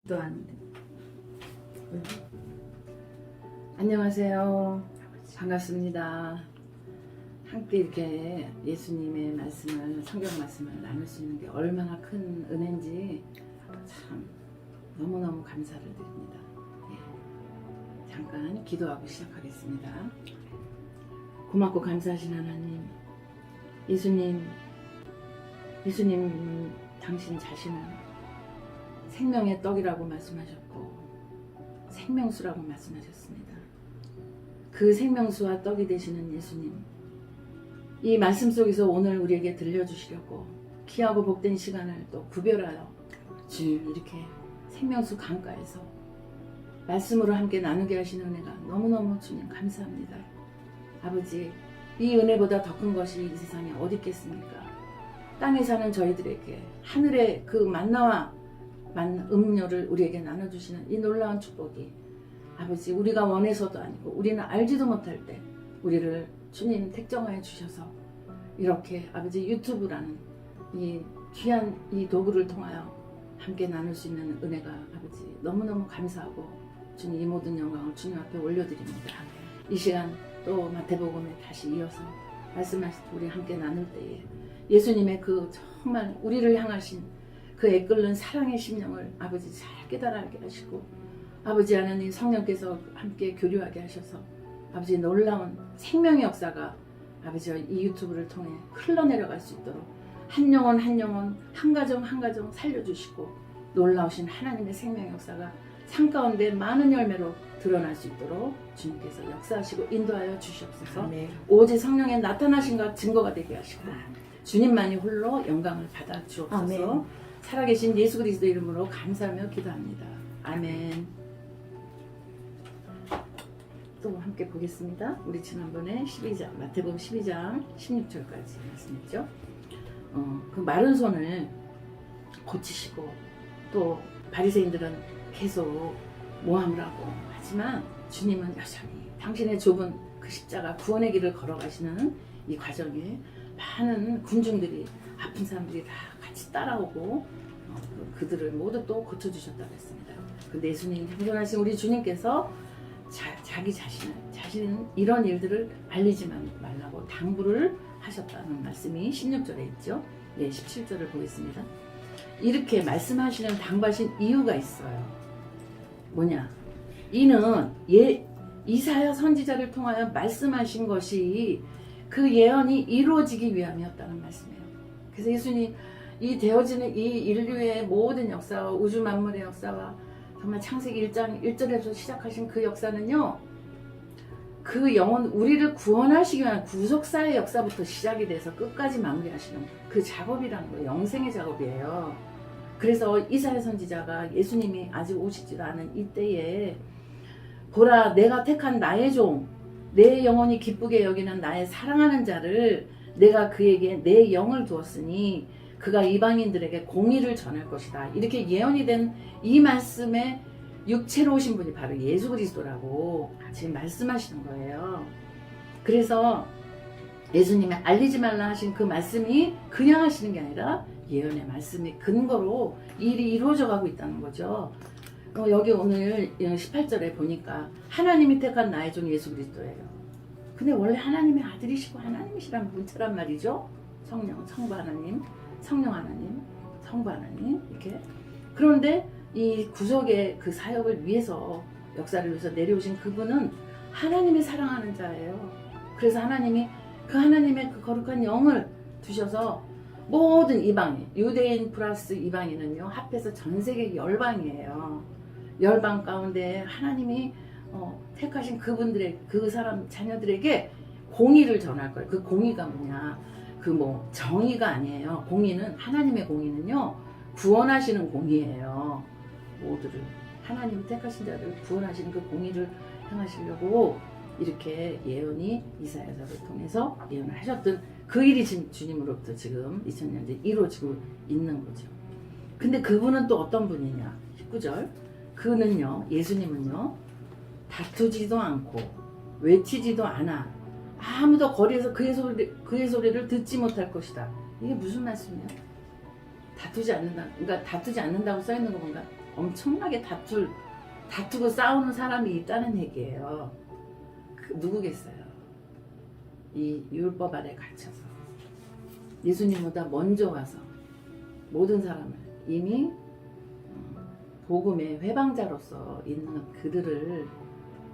또 하는데. 안녕하세요. 반갑습니다. 함께 이렇게 예수님의 말씀을, 성경 말씀을 나눌 수 있는 게 얼마나 큰 은혜인지 참 너무너무 감사를 드립니다. 예. 잠깐 기도하고 시작하겠습니다. 고맙고 감사하신 하나님, 예수님 당신 자신은 생명의 떡이라고 말씀하셨고 생명수라고 말씀하셨습니다. 그 생명수와 떡이 되시는 예수님, 이 말씀 속에서 오늘 우리에게 들려주시려고 귀하고 복된 시간을 또 구별하여 주님 이렇게 생명수 강가에서 말씀으로 함께 나누게 하시는 은혜가 너무너무 주님 감사합니다. 아버지, 이 은혜보다 더 큰 것이 이 세상에 어디 있겠습니까? 땅에 사는 저희들에게 하늘의 그 만나와 음료를 우리에게 나눠주시는 이 놀라운 축복이 아버지, 우리가 원해서도 아니고 우리는 알지도 못할 때 우리를 주님 택정하여 주셔서 이렇게 아버지 유튜브라는 이 귀한 이 도구를 통하여 함께 나눌 수 있는 은혜가 아버지 너무너무 감사하고 주님 이 모든 영광을 주님 앞에 올려드립니다. 이 시간 또 마태복음에 다시 이어서 말씀하신 우리 함께 나눌 때에 예수님의 그 정말 우리를 향하신 그 애끓는 사랑의 심령을 아버지 잘 깨달아게 하시고 아버지 하나님 성령께서 함께 교류하게 하셔서 아버지 놀라운 생명의 역사가 아버지 이 유튜브를 통해 흘러내려갈 수 있도록 한 영혼 한 영혼 한 가정 한 가정 살려주시고 놀라우신 하나님의 생명의 역사가 삶 가운데 많은 열매로 드러날 수 있도록 주님께서 역사하시고 인도하여 주시옵소서. 아멘. 오직 성령의 나타나신과 증거가 되게 하시고 주님만이 홀로 영광을 받아 주옵소서. 아멘. 살아계신 예수 그리스도 이름으로 감사하며 기도합니다. 아멘. 또 함께 보겠습니다. 우리 지난번에 12장 마태복음 12장 16절까지 말씀했죠. 그 마른 손을 고치시고 또 바리새인들은 계속 모함을 하고 하지만 주님은 여전히 당신의 좁은 그 십자가 구원의 길을 걸어가시는 이 과정에 많은 군중들이 아픈 사람들이 다 같이 따라오고 그들을 모두 또 고쳐주셨다고 했습니다. 근데 예수님 겸손하신 우리 주님께서 자기 자신은 이런 일들을 알리지 말라고 당부를 하셨다는 말씀이 16절에 있죠. 네, 17절을 보겠습니다. 이렇게 말씀하시는 당부하신 이유가 있어요. 뭐냐? 이는 이사야 선지자를 통하여 말씀하신 것이 그 예언이 이루어지기 위함이었다는 말씀이에요. 그래서 예수님 이 되어지는 이 인류의 모든 역사와 우주 만물의 역사와 정말 창세기 1장 1절에서 시작하신 그 역사는요, 그 영혼 우리를 구원하시기 위한 구속사의 역사부터 시작이 돼서 끝까지 마무리하시는 그 작업이라는 거예요. 영생의 작업이에요. 그래서 이사야 선지자가 예수님이 아직 오시지도 않은 이때에 보라, 내가 택한 나의 종, 내 영혼이 기쁘게 여기는 나의 사랑하는 자를 내가 그에게 내 영을 두었으니 그가 이방인들에게 공의를 전할 것이다. 이렇게 예언이 된 이 말씀에 육체로 오신 분이 바로 예수 그리스도라고 지금 말씀하시는 거예요. 그래서 예수님이 알리지 말라 하신 그 말씀이 그냥 하시는 게 아니라 예언의 말씀이 근거로 일이 이루어져 가고 있다는 거죠. 여기 오늘 18절에 보니까 하나님이 택한 나의 종 예수 그리스도예요. 근데 원래 하나님의 아들이시고 하나님이시란 문자란 말이죠. 성령, 성부 하나님, 성령 하나님, 성부 하나님 이렇게. 그런데 이 구속의 그 사역을 위해서 역사를 위해서 내려오신 그분은 하나님의 사랑하는 자예요. 그래서 하나님이 그 하나님의 그 거룩한 영을 두셔서 모든 이방인, 유대인 플러스 이방인은요 합해서 전 세계 열방이에요. 열방 가운데 하나님이 택하신 그분들의 그 사람 자녀들에게 공의를 전할 거예요. 그 공의가 뭐냐? 그 뭐 정의가 아니에요. 공의는 하나님의 공의는요 구원하시는 공의예요. 모두를 하나님이 택하신 자를 구원하시는 그 공의를 행하시려고 이렇게 예언이 이사야서를 통해서 예언을 하셨던 그 일이 지금 주님으로부터 지금 2000년째 이루어지고 있는 거죠. 근데 그분은 또 어떤 분이냐? 19절. 그는요, 예수님은요, 다투지도 않고 외치지도 않아. 아무도 거리에서 그의 소리를 듣지 못할 것이다. 이게 무슨 말씀이에요? 다투지 않는다. 그러니까 다투지 않는다고 써 있는 거 뭔가 엄청나게 다투고 싸우는 사람이 있다는 얘기예요. 누구겠어요? 이 율법 아래 갇혀서 예수님보다 먼저 와서 모든 사람을 이미 복음의 회방자로서 있는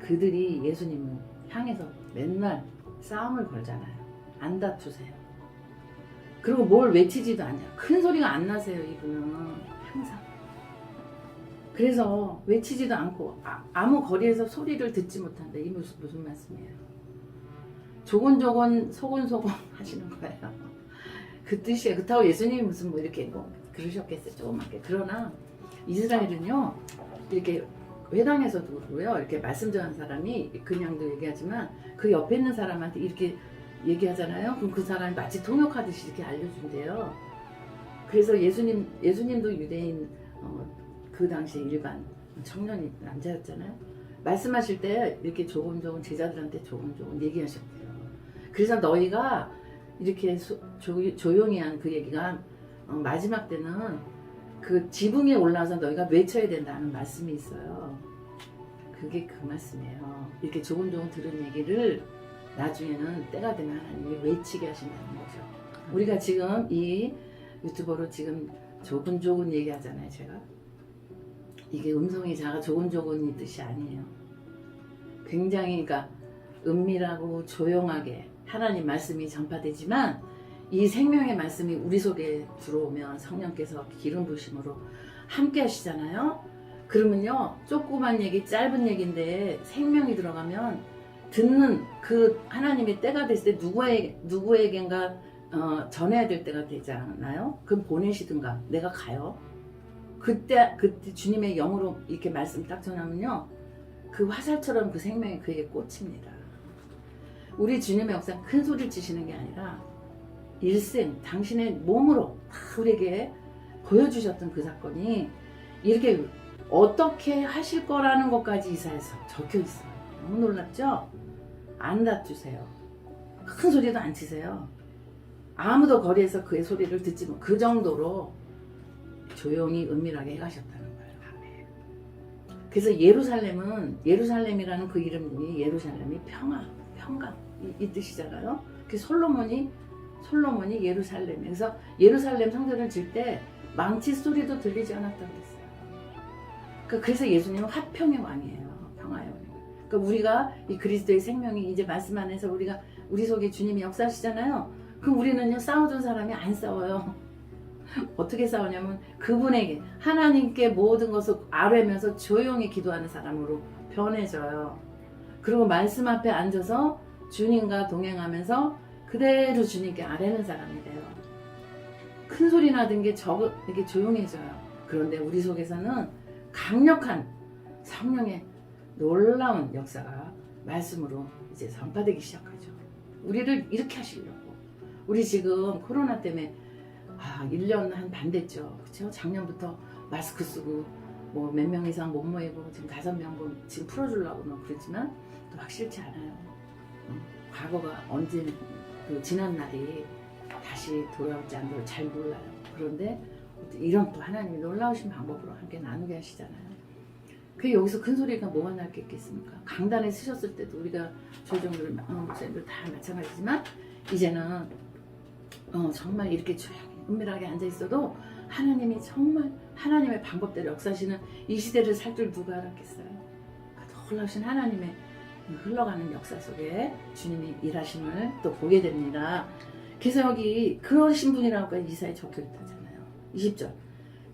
그들이 예수님을 향해서 맨날 싸움을 걸잖아요. 안 다투세요. 그리고 뭘 외치지도 않냐. 큰 소리가 안 나세요. 이분은 항상. 그래서 외치지도 않고 아무 거리에서 소리를 듣지 못한다. 이 무슨 말씀이에요? 조곤조곤 소곤소곤 하시는 거예요. 그 뜻이에요. 그렇다고 예수님이 무슨 뭐 이렇게 뭐 그러셨겠어요. 조그맣게. 그러나 이스라엘은요 이렇게 회당에서도 그러고요. 이렇게 말씀 전하는 사람이 그냥도 얘기하지만 그 옆에 있는 사람한테 이렇게 얘기하잖아요. 그럼 그 사람이 마치 통역하듯이 이렇게 알려준대요. 그래서 예수님도 유대인 그 당시 일반 청년 남자였잖아요. 말씀하실 때 이렇게 조곤조곤 제자들한테 조곤조곤 얘기하셨대요. 그래서 너희가 이렇게 조용히 한 그 얘기가 마지막 때는 그 지붕에 올라와서 너희가 외쳐야 된다는 말씀이 있어요. 그게 그 말씀이에요. 이렇게 조곤조곤 들은 얘기를 나중에는 때가 되면 하나님이 외치게 하신다는 거죠. 우리가 지금 이 유튜버로 지금 조근조근 얘기하잖아요. 제가 이게 음성이 작아 조근조근이 뜻이 아니에요. 굉장히 그러니까 은밀하고 조용하게 하나님 말씀이 전파되지만 이 생명의 말씀이 우리 속에 들어오면 성령께서 기름 부으심으로 함께 하시잖아요. 그러면요 조그만 얘기 짧은 얘기인데 생명이 들어가면 듣는 그 하나님의 때가 됐을 때 누구에겐가 전해야 될 때가 되잖아요. 그럼 보내시든가 내가 가요. 그때 주님의 영으로 이렇게 말씀 딱 전하면요 그 화살처럼 그 생명이 그에게 꽂힙니다. 우리 주님의 역사 큰 소리를 치시는 게 아니라 일생 당신의 몸으로 우리에게 보여주셨던 그 사건이 이렇게 어떻게 하실 거라는 것까지 이사야서 적혀 있어요. 너무 놀랍죠? 안 다투세요. 큰 소리도 안 치세요. 아무도 거리에서 그의 소리를 듣지 못. 그 정도로 조용히 은밀하게 해가셨다는 거예요. 그래서 예루살렘이라는 그 이름이 예루살렘이 평강 이 뜻이잖아요. 그 솔로몬이 예루살렘. 그래서 예루살렘 성전을 질 때 망치 소리도 들리지 않았다고 그랬어요. 그래서 예수님은 화평의 왕이에요. 평화의 왕. 그러니까 우리가 이 그리스도의 생명이 이제 말씀 안에서 우리 속에 주님이 역사하시잖아요. 그럼 우리는요 싸우던 사람이 안 싸워요. 어떻게 싸우냐면 그분에게 하나님께 모든 것을 아뢰면서 조용히 기도하는 사람으로 변해져요. 그리고 말씀 앞에 앉아서 주님과 동행하면서 그대로 주님께 아뢰는 사람이 돼요. 큰 소리 나던 게 이렇게 조용해져요. 그런데 우리 속에서는 강력한 성령의 놀라운 역사가 말씀으로 이제 전파되기 시작하죠. 우리를 이렇게 하시려고. 우리 지금 코로나 때문에 1년 한 반 됐죠. 그렇죠? 작년부터 마스크 쓰고 뭐 몇 명 이상 못 모이고 지금 5명 지금 풀어주려고 그랬지만 또 확실치 않아요. 과거가 언제 지난 날이 다시 돌아올지 안 돌아올지 잘 몰라요. 그런데 이런 또 하나님이 놀라우신 방법으로 함께 나누게 하시잖아요. 그 여기서 큰 소리가 뭐가 날 게 있겠습니까? 강단에 쓰셨을 때도 우리가 조정들 목사님들 다 마찬가지지만 이제는 정말 이렇게 조용히 은밀하게 앉아 있어도 하나님이 정말 하나님의 방법대로 역사하시는 이 시대를 살 줄 누가 알았겠어요? 놀라우신 하나님의 흘러가는 역사 속에 주님이 일하심을 또 보게 됩니다. 그래서 여기 그러신 분이라고 이사야에 적혀 있다잖아요. 20절.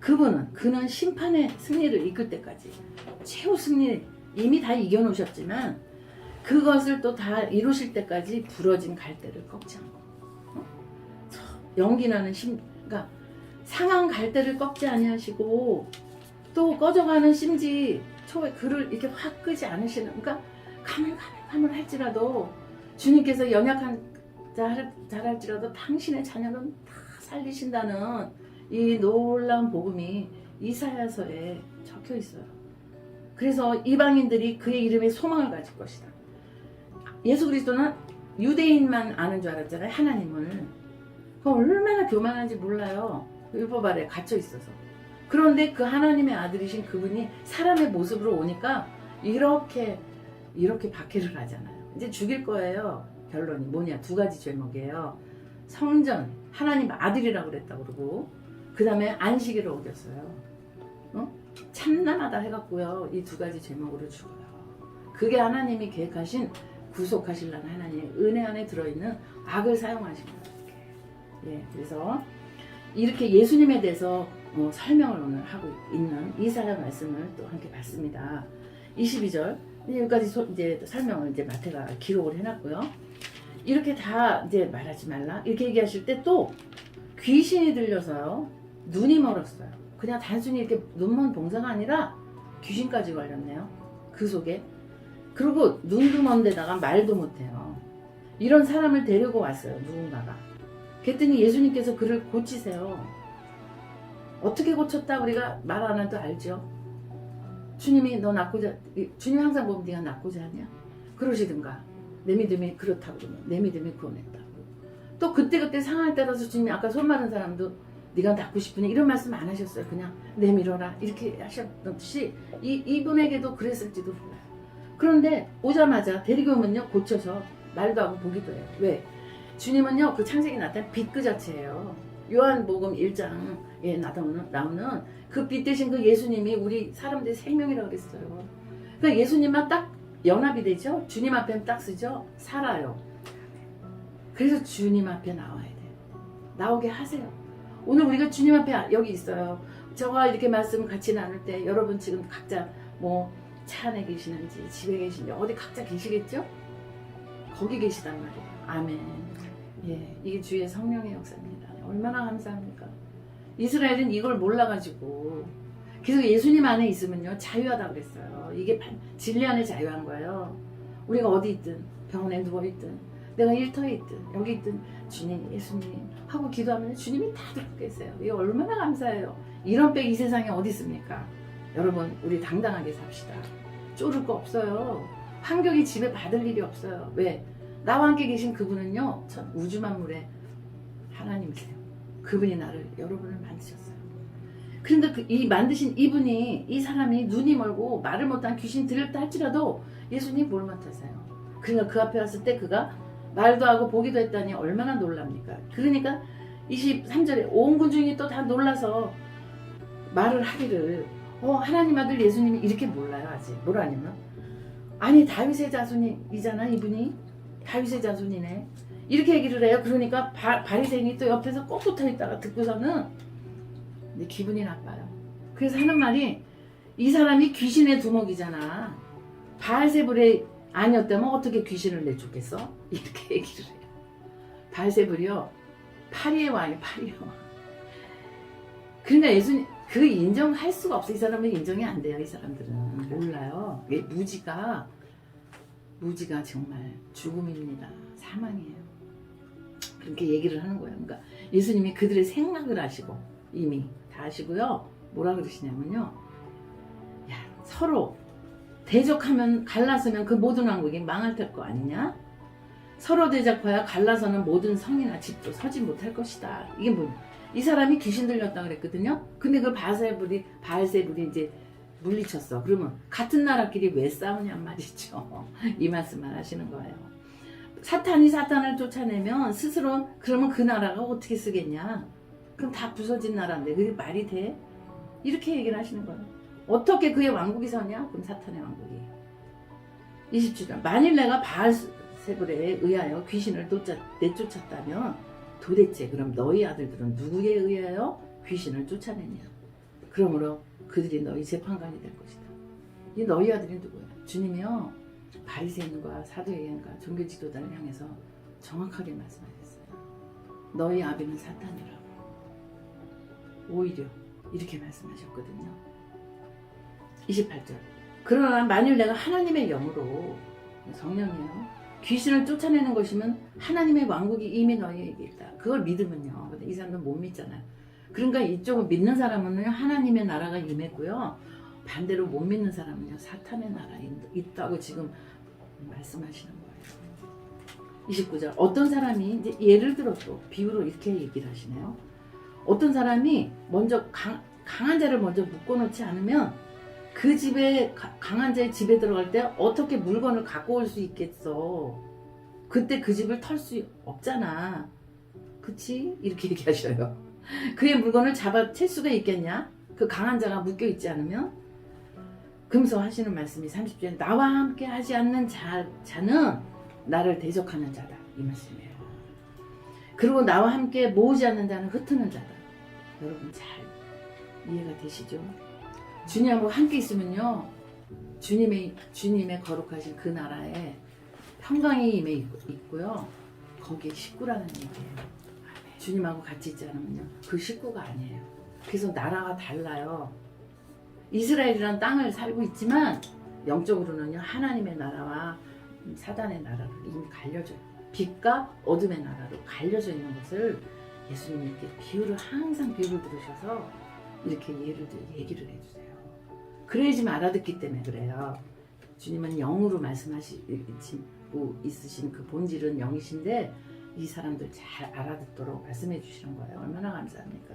그는 심판의 승리를 이끌 때까지 최후 승리 이미 다 이겨놓으셨지만 그것을 또 다 이루실 때까지 부러진 갈대를 꺾지 않고 연기나는 그러니까 상한 갈대를 꺾지 아니하시고 또 꺼져가는 심지 초에 그를 이렇게 확 끄지 않으시는 그러니까 가물할지라도 주님께서 연약한 자랄지라도 당신의 자녀는 다 살리신다는 이 놀라운 복음이 이사야서에 적혀 있어요. 그래서 이방인들이 그의 이름에 소망을 가질 것이다. 예수 그리스도는 유대인만 아는 줄 알았잖아요. 하나님을. 그 얼마나 교만한지 몰라요. 율법 아래 갇혀 있어서. 그런데 그 하나님의 아들이신 그분이 사람의 모습으로 오니까 이렇게 박해를 하잖아요. 이제 죽일 거예요. 결론이 뭐냐? 두 가지 죄목이에요. 성전, 하나님 아들이라고 그랬다고 그러고, 그 다음에 안식일을 어겼어요. 참남하다 해갖고요. 이 두 가지 제목으로 죽어요. 그게 하나님이 계획하신 구속하시려는 하나님의 은혜 안에 들어있는 악을 사용하신 거예요. 예, 그래서 이렇게 예수님에 대해서 설명을 오늘 하고 있는 이사야 말씀을 또 함께 봤습니다. 22절 여기까지 이제 설명을 이제 마태가 기록을 해놨고요. 이렇게 다 이제 말하지 말라 이렇게 얘기하실 때 또 귀신이 들려서요. 눈이 멀었어요. 그냥 단순히 이렇게 눈먼 동사가 아니라 귀신까지 걸렸네요. 그 속에. 그리고 눈도 먼 데다가 말도 못해요. 이런 사람을 데리고 왔어요. 누군가가. 그랬더니 예수님께서 그를 고치세요. 어떻게 고쳤다 우리가 말 안 해도 알죠. 주님이 너 낫고자, 주님 항상 보면 네가 낫고자 하냐? 그러시든가. 내 믿음이 그렇다고 그러면 내 믿음이 구원했다고. 또 그때그때 상황에 따라서 주님이 아까 손 마른 사람도 네가 낫고 싶으니 이런 말씀 안 하셨어요. 그냥 내밀어라 이렇게 하셨듯이 이분에게도 그랬을지도 몰라요. 그런데 오자마자 데리고 오면요 고쳐서 말도 하고 보기도 해요. 왜? 주님은요 그 창세기 나타난 빛 그 자체예요. 요한복음 1장에 나오는 그 빛 대신 그 예수님이 우리 사람들의 생명이라고 그랬어요. 그러니까 예수님만 딱 연합이 되죠. 주님 앞에 딱 쓰죠. 살아요. 그래서 주님 앞에 나와야 돼요. 나오게 하세요. 오늘 우리가 주님 앞에 여기 있어요. 저와 이렇게 말씀 같이 나눌 때 여러분 지금 각자 뭐 차 안에 계시는지 집에 계신지 어디 각자 계시겠죠? 거기 계시단 말이에요. 아멘. 예, 이게 주의 성령의 역사입니다. 얼마나 감사합니까? 이스라엘은 이걸 몰라가지고 그래서 예수님 안에 있으면요 자유하다고 그랬어요. 이게 진리 안에 자유한 거예요. 우리가 어디 있든 병원에 누워있든 내가 일터에 있든 여기 있든 주님 예수님 하고 기도하면 주님이 다 듣고 계세요. 이게 얼마나 감사해요. 이런 백 이 세상에 어디 있습니까? 여러분 우리 당당하게 삽시다. 쪼를 거 없어요. 환경이 집에 받을 일이 없어요. 왜? 나와 함께 계신 그분은요 전 우주 만물의 하나님이세요. 그분이 나를 여러분을 만드셨어요. 그런데 이 만드신 이분이 이 사람이 눈이 멀고 말을 못한 귀신 들렸다 할지라도 예수님 뭘 못하세요. 그러니까 그 앞에 왔을 때 그가 말도 하고 보기도 했다니 얼마나 놀랍니까. 그러니까 23절에 온 군중이 또 다 놀라서 말을 하기를 하나님 아들 예수님이 이렇게 몰라요. 아직 뭐라냐면 아니 다윗의 자손이잖아 이분이. 다윗의 자손이네 이렇게 얘기를 해요. 그러니까 바리새인이 또 옆에서 꼭 붙어있다가 듣고서는 기분이 나빠요. 그래서 하는 말이 이 사람이 귀신의 두목이잖아. 바알세불의 아니었다면 어떻게 귀신을 내쫓겠어? 이렇게 얘기를 해요. 바알세불이요 파리의 왕이에요. 파리의 왕. 그러니까 예수님 그 인정할 수가 없어. 이 사람은 인정이 안 돼요. 이 사람들은 몰라요. 무지가 정말 죽음입니다. 사망이에요. 그렇게 얘기를 하는 거예요. 그러니까 예수님이 그들의 생각을 아시고 이미 다 아시고요. 뭐라 그러시냐면요. 야, 서로 대적하면 갈라서면 그 모든 왕국이 망할 거 아니냐? 서로 대적하여 갈라서는 모든 성이나 집도 서지 못할 것이다. 이게 뭐냐? 이 사람이 귀신 들렸다 그랬거든요. 근데 그 바알세불이 이제 물리쳤어. 그러면 같은 나라끼리 왜 싸우냔 말이죠. 이 말씀만 하시는 거예요. 사탄이 사탄을 쫓아내면 스스로 그러면 그 나라가 어떻게 쓰겠냐? 그럼 다 부서진 나라인데 그게 말이 돼? 이렇게 얘기를 하시는 거예요. 어떻게 그의 왕국이 서냐? 그럼 사탄의 왕국이. 27절 만일 내가 바알세불에 의하여 귀신을 내쫓았다면 도대체 그럼 너희 아들들은 누구에 의하여 귀신을 쫓아내냐? 그러므로 그들이 너희 재판관이 될 것이다. 이 너희 아들이 누구야? 주님이요 바리새인과 사두개인과 종교 지도자를 향해서 정확하게 말씀하셨어요. 너희 아비는 사탄이라고. 오히려 이렇게 말씀하셨거든요. 28절 그러나 만일 내가 하나님의 영으로 성령이에요. 귀신을 쫓아내는 것이면 하나님의 왕국이 이미 너희에게 있다. 그걸 믿으면요. 근데 이 사람은 못 믿잖아요. 그러니까 이쪽을 믿는 사람은 하나님의 나라가 임했고요. 반대로 못 믿는 사람은요. 사탄의 나라에 있다고 지금 말씀하시는 거예요. 29절 어떤 사람이 이제 예를 들어 또 비유로 이렇게 얘기를 하시네요. 어떤 사람이 먼저 강한 자를 먼저 묶어놓지 않으면 그 집에 강한 자의 집에 들어갈 때 어떻게 물건을 갖고 올 수 있겠어. 그때 그 집을 털 수 없잖아. 그치? 이렇게 얘기하셔요. 그의 물건을 잡아챌 수가 있겠냐? 그 강한 자가 묶여있지 않으면? 그러면서 하시는 말씀이 30절에 나와 함께 하지 않는 자는 나를 대적하는 자다. 이 말씀이에요. 그리고 나와 함께 모으지 않는 자는 흩트는 자다. 여러분 잘 이해가 되시죠? 주님하고 함께 있으면요, 주님의 거룩하신 그 나라에 평강이 임해 있고요, 거기에 식구라는 얘기예요. 주님하고 같이 있지 않으면요, 그 식구가 아니에요. 그래서 나라가 달라요. 이스라엘이라는 땅을 살고 있지만 영적으로는요, 하나님의 나라와 사단의 나라로 이미 갈려져요. 빛과 어둠의 나라로 갈려져 있는 것을 예수님이 이렇게 항상 비유를 들으셔서 이렇게 얘기를 해주세요. 그래야지만 알아듣기 때문에 그래요. 주님은 영으로 말씀하시고 있으신 그 본질은 영이신데 이 사람들 잘 알아듣도록 말씀해 주시는 거예요. 얼마나 감사합니까?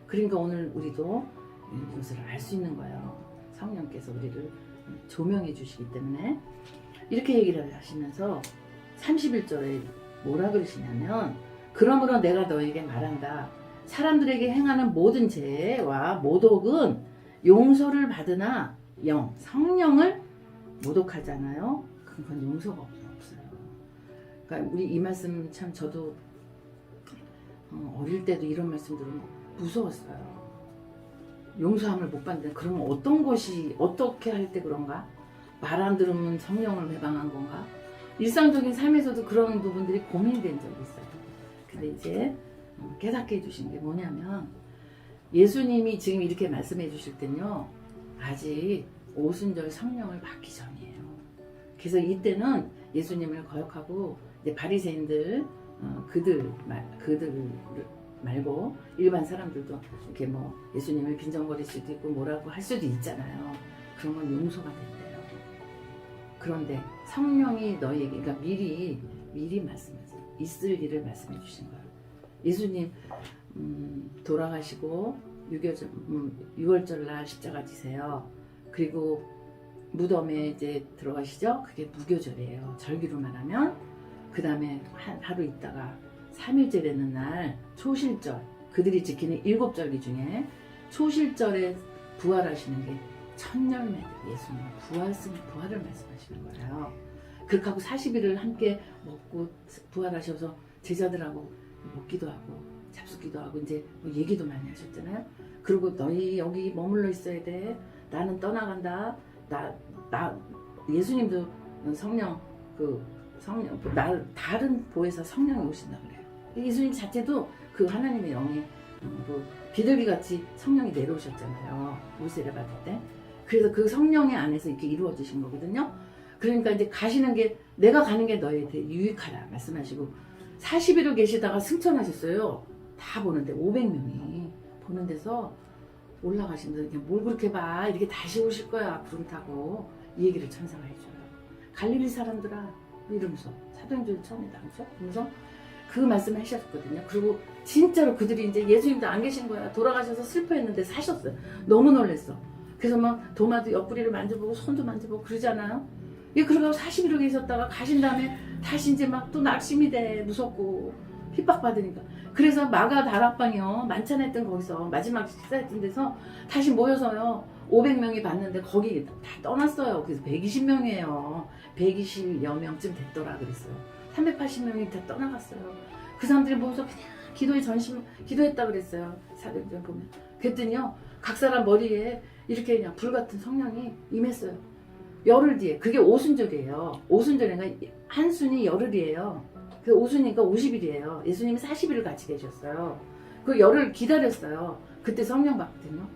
그러니까 오늘 우리도 이것을 알 수 있는 거예요. 성령께서 우리를 조명해 주시기 때문에 이렇게 얘기를 하시면서 31절에 뭐라 그러시냐면 그러므로 내가 너에게 말한다. 사람들에게 행하는 모든 죄와 모독은 용서를 받으나 성령을 모독하잖아요. 그건 용서가 없어요. 그러니까 우리 이 말씀 참 저도 어릴 때도 이런 말씀 들으면 무서웠어요. 용서함을 못 받는데 그러면 어떤 것이 어떻게 할 때 그런가? 말 안 들으면 성령을 배방한 건가? 일상적인 삶에서도 그런 부분들이 고민된 적이 있어요. 근데 이제 깨닫게 해주신 게 뭐냐면 예수님이 지금 이렇게 말씀해 주실 때는요, 아직 오순절 성령을 받기 전이에요. 그래서 이때는 예수님을 거역하고 이제 바리새인들 그들 말고 일반 사람들도 이렇게 뭐 예수님을 빈정거릴 수도 있고 뭐라고 할 수도 있잖아요. 그런 건 용서가 된대요. 그런데 성령이 너희에게, 그러니까 미리 말씀하세요. 있을 일을 말씀해 주신 거예요. 예수님 돌아가시고 6월절 날 십자가 지세요. 그리고 무덤에 이제 들어가시죠. 그게 무교절이에요. 절기로 말하면. 그 다음에 하루 있다가 3일째 되는 날 초실절, 그들이 지키는 7절기 중에 초실절에 부활하시는 게 천열매들, 예수님 부활을 말씀하시는 거예요. 그렇게 하고 40일을 함께 먹고 부활하셔서 제자들하고 먹기도 하고 잡숫기도 하고 이제 뭐 얘기도 많이 하셨잖아요. 그리고 너희 여기 머물러 있어야 돼. 나는 떠나간다. 예수님도 성령 다른 보혜사 성령이 오신다 그래요. 예수님 자체도 그 하나님의 영이 비둘기같이 성령이 내려오셨잖아요. 울세례 받을 때. 그래서 그 성령의 안에서 이렇게 이루어지신 거거든요. 그러니까 이제 가시는 게 내가 가는 게 너희한테 유익하다 말씀하시고 40일을 계시다가 승천하셨어요. 다 보는데 500명이 보는 데서 올라가시면서 뭘 그렇게 봐. 이렇게 다시 오실 거야. 구름 타고. 이 얘기를 천사가 해줘요. 갈릴리 사람들아 이러면서 사도행전 처음이다. 그렇죠? 그러면서 그 말씀을 하셨거든요. 그리고 진짜로 그들이 이제 예수님도 안 계신 거야. 돌아가셔서 슬퍼했는데 사셨어요. 너무 놀랬어. 그래서 막 도마도 옆구리를 만져보고 손도 만져보고 그러잖아요. 그러고 40일을 계셨다가 가신 다음에 다시 이제 막 또 낙심이 돼. 무섭고 핍박받으니까. 그래서 마가 다락방이요. 만찬했던 거기서 마지막 식사했던 데서 다시 모여서요. 500명이 봤는데 거기 다 떠났어요. 그래서 120명이에요. 120여 명쯤 됐더라 그랬어요. 380명이 다 떠나갔어요. 그 사람들이 모여서 그냥 기도했다 그랬어요. 사도행전 보면. 그랬더니요. 각 사람 머리에 이렇게 그냥 불같은 성령이 임했어요. 열흘 뒤에. 그게 오순절이에요. 오순절이니까 한순이 열흘이에요. 그 오순이니까 50일이에요. 예수님이 40일을 같이 계셨어요. 그 열흘 기다렸어요. 그때 성령 받거든요.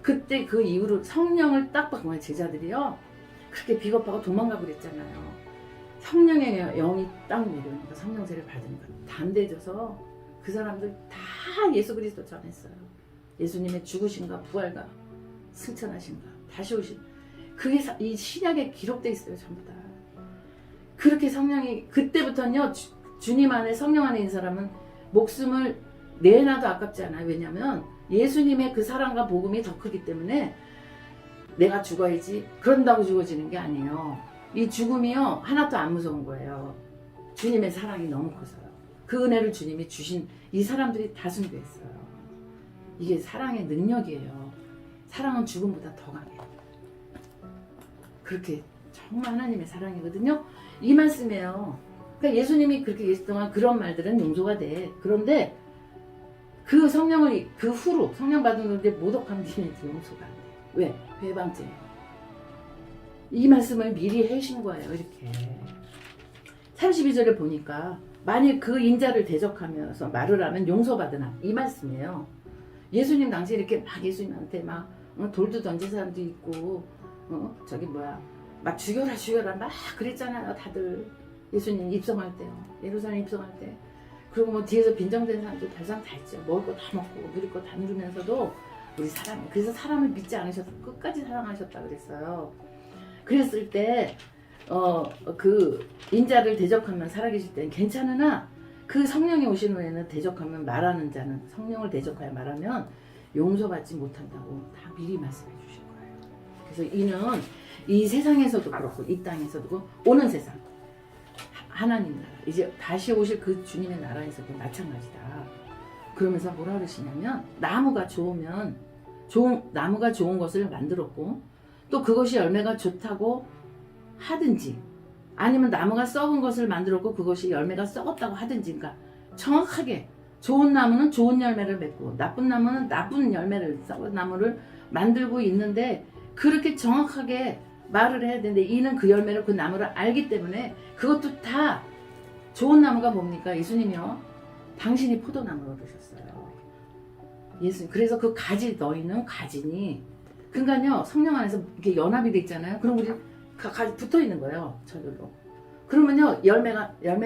그때 그 이후로 성령을 딱 받고 제자들이요. 그렇게 비겁하고 도망가고 그랬잖아요. 성령의 영이 딱 내려오니까 성령세를 받으니까 담대해져서 그 사람들 다 예수 그리스도 전했어요. 예수님의 죽으심과 부활과 승천하심과 다시 오심. 그게 이 신약에 기록돼 있어요. 전부 다. 그렇게 성령이 그때부터는요. 주님 안에 성령 안에 있는 사람은 목숨을 내놔도 아깝지 않아요. 왜냐하면 예수님의 그 사랑과 복음이 더 크기 때문에 내가 죽어야지 그런다고 죽어지는 게 아니에요. 이 죽음이요 하나도 안 무서운 거예요. 주님의 사랑이 너무 커서요. 그 은혜를 주님이 주신 이 사람들이 다 순교했어요. 이게 사랑의 능력이에요. 사랑은 죽음보다 더 강해요. 그렇게 정말 하나님의 사랑이거든요. 이 말씀이에요. 그러니까 예수님이 그렇게 계실 동안 그런 말들은 용서가 돼. 그런데 그 성령을 그 후로 성령 받은 건데 모독한 뒤에는 용서가 안 돼. 왜? 회방죄예요. 이 말씀을 미리 해신 거예요. 이렇게 32절에 보니까 만일 그 인자를 대적하면서 말을 하면 용서받으나 이 말씀이에요. 예수님 당시에 이렇게 막 예수님한테 막 돌도 던진 사람도 있고 저기 뭐야 막 죽여라 죽여라 막 그랬잖아요. 다들 예수님 입성할 때요. 예루살렘 입성할 때. 그리고 뭐 뒤에서 빈정된 사람도 별상 다 했죠. 먹을 거 다 먹고 누릴 거 다 누리면서도 우리 사람 그래서 사람을 믿지 않으셔서 끝까지 사랑하셨다 그랬어요. 그랬을 때 그 인자를 대적하면 살아계실 때는 괜찮으나 그 성령이 오신 후에는 대적하면 말하는 자는 성령을 대적하여 말하면 용서받지 못한다고 다 미리 말씀해 주신 거예요. 그래서 이는 이 세상에서도 그렇고 이 땅에서도 그렇고 오는 세상 하나님 나라 이제 다시 오실 그 주님의 나라에서도 마찬가지다. 그러면서 뭐라 그러시냐면 나무가 좋으면 나무가 좋은 것을 만들었고 또 그것이 열매가 좋다고 하든지 아니면 나무가 썩은 것을 만들었고 그것이 열매가 썩었다고 하든지 그러니까 정확하게 좋은 나무는 좋은 열매를 맺고 나쁜 나무는 나쁜 열매를 썩은 나무를 만들고 있는데 그렇게 정확하게 말을 해야 되는데 이는 그 열매를 그 나무를 알기 때문에 그것도 다 좋은 나무가 뭡니까? 예수님이요. 당신이 포도나무로 그러셨어요. 예수님. 그래서 그 가지 너희는 가지니 그러니까요 성령 안에서 이렇게 연합이 돼 있잖아요. 그럼 우리 가지 붙어 있는 거예요. 저절로. 그러면요 열매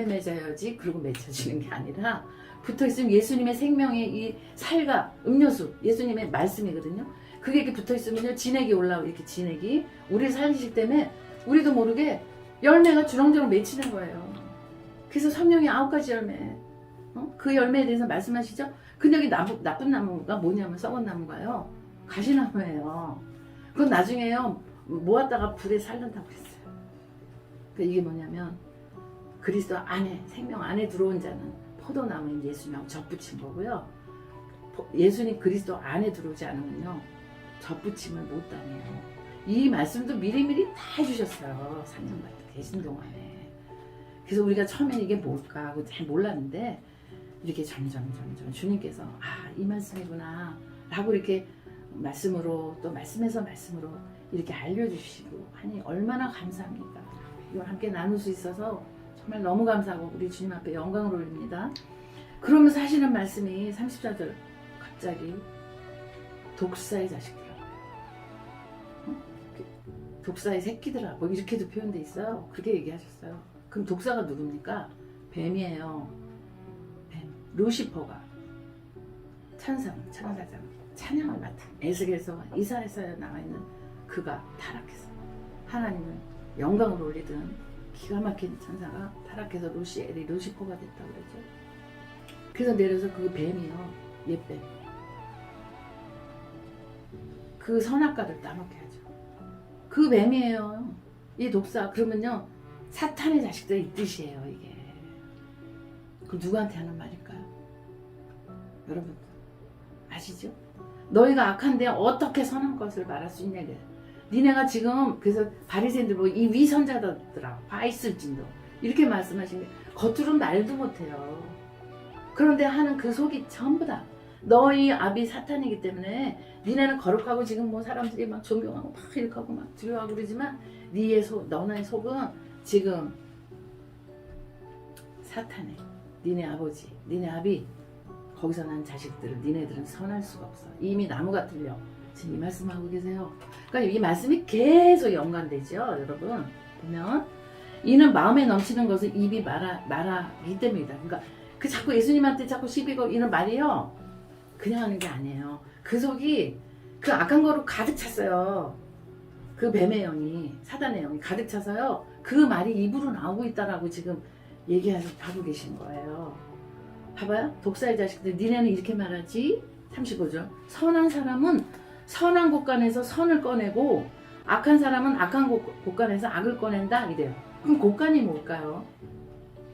맺어야지 그러고 맺혀지는 게 아니라 붙어 있으면 예수님의 생명의 이 살과 음료수 예수님의 말씀이거든요. 그게 이렇게 붙어 있으면요 진액이 올라오고 이렇게 진액이 우리를 살리실 때문에 우리도 모르게 열매가 주렁주렁 맺히는 거예요. 그래서 성령의 9가지 열매 그 열매에 대해서 말씀하시죠. 근데 여기 나쁜 나무가 뭐냐면 썩은 나무가요 가시나무예요. 그건 나중에요 모았다가 불에 살른다고 그랬어요. 그러니까 이게 뭐냐면 그리스도 안에 생명 안에 들어온 자는 포도나무인 예수님하고 접붙인 거고요. 예수님 그리스도 안에 들어오지 않으면요 접붙임을 못 당해요. 이 말씀도 미리미리 다 해주셨어요. 3년 계신 동안에. 그래서 우리가 처음에 이게 뭘까 하고 잘 몰랐는데 이렇게 점점 주님께서 이 말씀이구나 라고 이렇게 말씀으로 또 말씀에서 말씀으로 이렇게 알려주시고 하니 얼마나 감사합니까. 이걸 함께 나눌 수 있어서 정말 너무 감사하고 우리 주님 앞에 영광을 올립니다. 그러면서 하시는 말씀이 34절 갑자기 독사의 자식들아 독사의 새끼들아 뭐 이렇게도 표현돼 있어요. 그렇게 얘기하셨어요. 그럼 독사가 누굽니까? 뱀이에요. 뱀. 루시퍼가 천사장 찬양을 맡은 에스겔서 이사야서에 나와 있는 그가 타락해서 하나님을 영광으로 올리던 기가 막힌 천사가 타락해서 루시퍼가 됐다고 그러죠. 그래서 내려서 그 뱀이요 옛뱀 그 선악과를 따먹게 하죠. 그 뱀이에요. 이 독사. 그러면요 사탄의 자식들 이 뜻이에요. 이게 그럼 누구한테 하는 말일까요? 여러분 아시죠? 너희가 악한데 어떻게 선한 것을 말할 수 있냐. 니네가 지금 그래서 바리새인들 보고 이 위선자들아 화 있을진도 이렇게 말씀하시는데 겉으로는 말도 못해요. 그런데 하는 그 속이 전부 다 너희 압이 사탄이기 때문에 니네는 거룩하고 지금 뭐 사람들이 막 존경하고 막 이렇게 하고 막 두려워하고 그러지만 너네 속은 지금 사탄에 니네 아버지 니네 압이 거기서 난 자식들을 니네들은 선할 수가 없어. 이미 나무가 틀려. 지금 이 말씀하고 계세요. 그러니까 이 말씀이 계속 연관되죠. 여러분 보면 이는 마음에 넘치는 것을 입이 말하기 때문이다. 그러니까 그 자꾸 예수님한테 자꾸 시비 걸 이런 말이요 그냥 하는 게 아니에요. 그 속이 그 악한 거로 가득 찼어요. 그 뱀의 영이 사단의 영이 가득 차서요 그 말이 입으로 나오고 있다라고 지금 얘기하고 계신 거예요. 봐봐요. 독사의 자식들 니네는 이렇게 말하지 35절. 선한 사람은 선한 곳간에서 선을 꺼내고 악한 사람은 악한 곳간에서 악을 꺼낸다 이래요. 그럼 곳간이 뭘까요?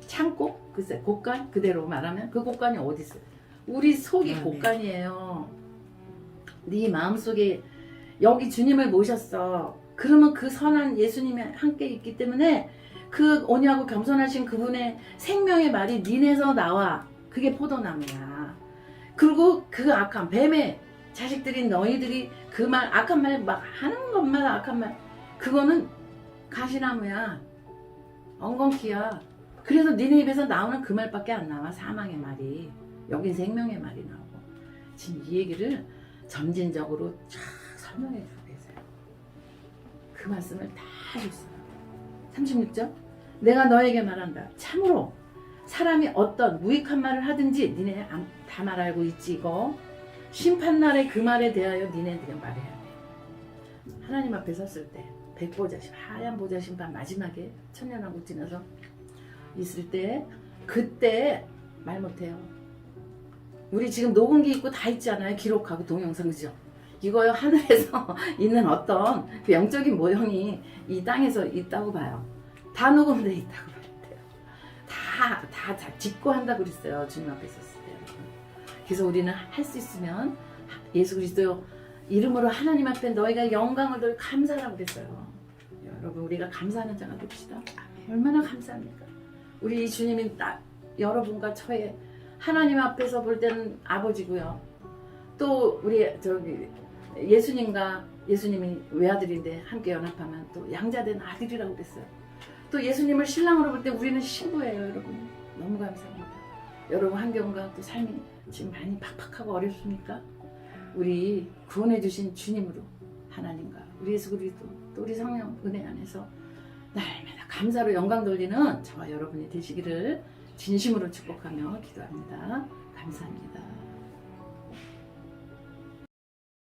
창고? 글쎄 곳간? 그대로 말하면 그 곳간이 어디 있어요? 우리 속이 네. 곳간이에요. 네 마음속에 여기 주님을 모셨어. 그러면 그 선한 예수님이 함께 있기 때문에 그 온유하고 겸손하신 그분의 생명의 말이 니네서 나와. 그게 포도나무야. 그리고 그 악한 뱀의 자식들인 너희들이 그 말 악한 말 막 하는 것마다 악한 말 그거는 가시나무야. 엉겅퀴야. 그래서 니네 입에서 나오는 그 말밖에 안 나와. 사망의 말이. 여긴 생명의 말이 나오고. 지금 이 얘기를 점진적으로 쫙 설명해 주고 계세요. 그 말씀을 다 해줬어요. 36절. 내가 너에게 말한다. 참으로 사람이 어떤 무익한 말을 하든지 니네 다 말 알고 있지 이거. 심판날에 그 말에 대하여 니네들이 말해야 돼. 하나님 앞에 섰을 때 백보자 하얀 보자 심판 마지막에 천년왕국 지나서 있을 때 그때 말 못해요. 우리 지금 녹음기 있고 다 있잖아요. 기록하고 동영상 그죠? 이거요 하늘에서 있는 어떤 그 영적인 모형이 이 땅에서 있다고 봐요. 다 녹음돼 있다고 봐요. 다 짓고 한다고 그랬어요. 주님 앞에 섰을 때. 그래서 우리는 할 수 있으면 예수 그리스도 이름으로 하나님 앞에 너희가 영광을 돌 감사라고 그랬어요. 여러분 우리가 감사하는 자가 됩시다. 얼마나 감사합니까? 우리 주님이 여러분과 저의 하나님 앞에서 볼 때는 아버지고요. 또 우리 예수님이 외아들인데 함께 연합하면 또 양자된 아들이라고 그랬어요. 또 예수님을 신랑으로 볼 때 우리는 신부예요, 여러분. 너무 감사합니다. 여러분 환경과 또 삶이 지금 많이 팍팍하고 어렵습니까? 우리 구원해 주신 주님으로 하나님과 우리 예수 그리스도 또 우리 성령 은혜 안에서 날마다 감사로 영광 돌리는 저와 여러분이 되시기를 진심으로 축복하며 기도합니다. 감사합니다.